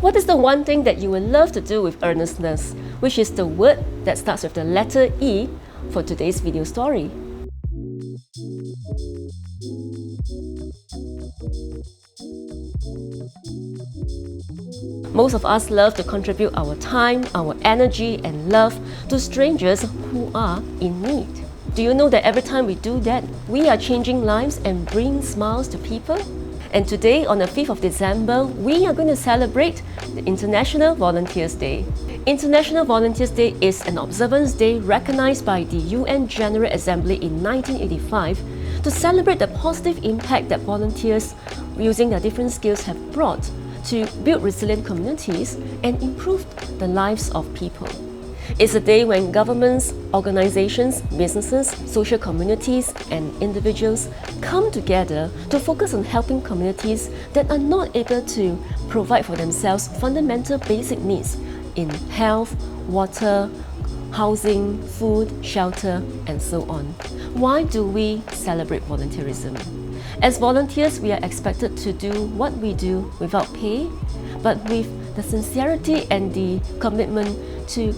What is the one thing that you would love to do with earnestness, which is the word that starts with the letter E for today's video story? Most of us love to contribute our time, our energy and love to strangers who are in need. Do you know that every time we do that, we are changing lives and bringing smiles to people? And today, on the 5th of December, we are going to celebrate the International Volunteers Day. International Volunteers Day is an observance day recognized by the UN General Assembly in 1985 to celebrate the positive impact that volunteers using their different skills have brought to build resilient communities and improve the lives of people. It's a day when governments, organizations, businesses, social communities, and individuals come together to focus on helping communities that are not able to provide for themselves fundamental basic needs in health, water, housing, food, shelter, and so on. Why do we celebrate volunteerism? As volunteers, we are expected to do what we do without pay, but with the sincerity and the commitment to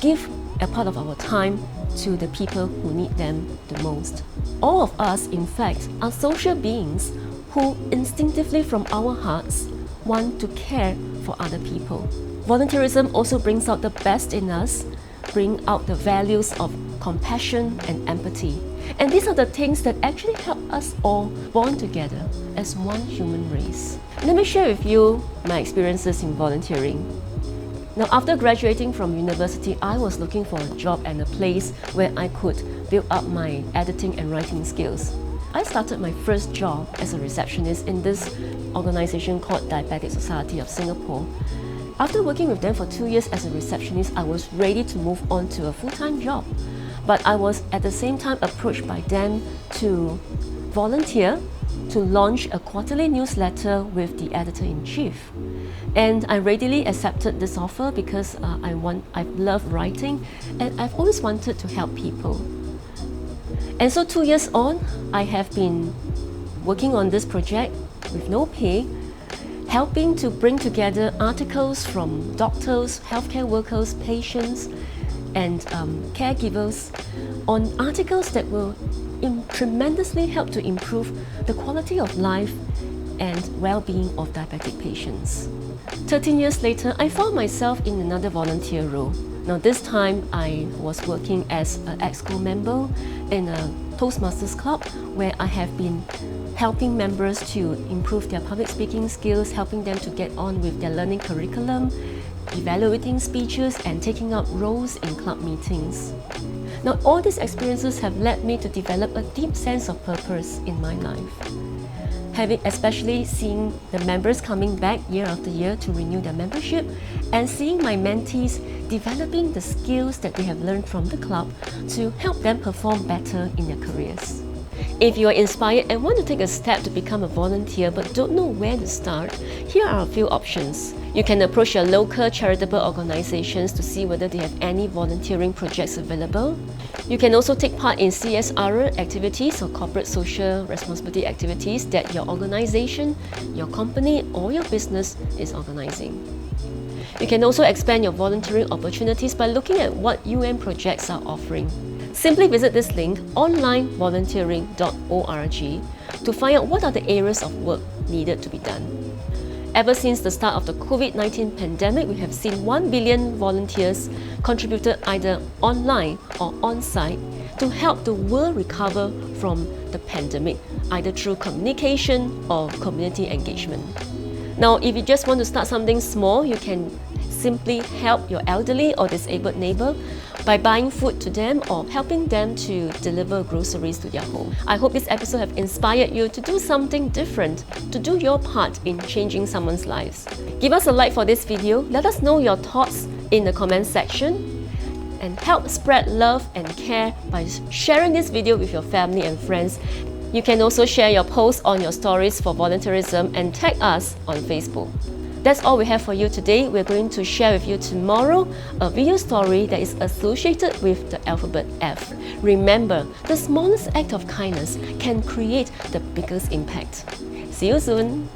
give a part of our time to the people who need them the most. All of us, in fact, are social beings who instinctively from our hearts want to care for other people. Volunteerism also brings out the best in us, bring out the values of compassion and empathy. And these are the things that actually help us all bond together as one human race. Let me share with you my experiences in volunteering. Now, after graduating from university, I was looking for a job and a place where I could build up my editing and writing skills. I started my first job as a receptionist in this organization called Diabetic Society of Singapore. After working with them for 2 years as a receptionist, I was ready to move on to a full-time job. But I was at the same time approached by them to volunteer to launch a quarterly newsletter with the editor-in-chief. And I readily accepted this offer because I love writing and I've always wanted to help people. And so 2 years on, I have been working on this project with no pay, helping to bring together articles from doctors, healthcare workers, patients, and caregivers on articles that will tremendously help to improve the quality of life and well-being of diabetic patients. 13 years later, I found myself in another volunteer role. Now this time, I was working as an EXCO member in a TOASTMASTERS club where I have been helping members to improve their public speaking skills, helping them to get on with their learning curriculum, evaluating speeches and taking up roles in club meetings. Now, all these experiences have led me to develop a deep sense of purpose in my life. Especially seeing the members coming back year after year to renew their membership and seeing my mentees developing the skills that they have learned from the club to help them perform better in their careers. If you are inspired and want to take a step to become a volunteer but don't know where to start, here are a few options. You can approach your local charitable organizations to see whether they have any volunteering projects available. You can also take part in CSR activities or corporate social responsibility activities that your organization, your company or your business is organizing. You can also expand your volunteering opportunities by looking at what UN projects are offering. Simply visit this link, onlinevolunteering.org, to find out what are the areas of work needed to be done. Ever since the start of the COVID-19 pandemic, we have seen 1 billion volunteers contributed either online or on-site to help the world recover from the pandemic, either through communication or community engagement. Now, if you just want to start something small, you can simply help your elderly or disabled neighbor by buying food to them or helping them to deliver groceries to their home. I hope this episode have inspired you to do something different, to do your part in changing someone's lives. Give us a like for this video, let us know your thoughts in the comment section, and help spread love and care by sharing this video with your family and friends. You can also share your posts on your stories for volunteerism and tag us on Facebook. That's all we have for you today. We're going to share with you tomorrow a video story that is associated with the alphabet F. Remember, the smallest act of kindness can create the biggest impact. See you soon!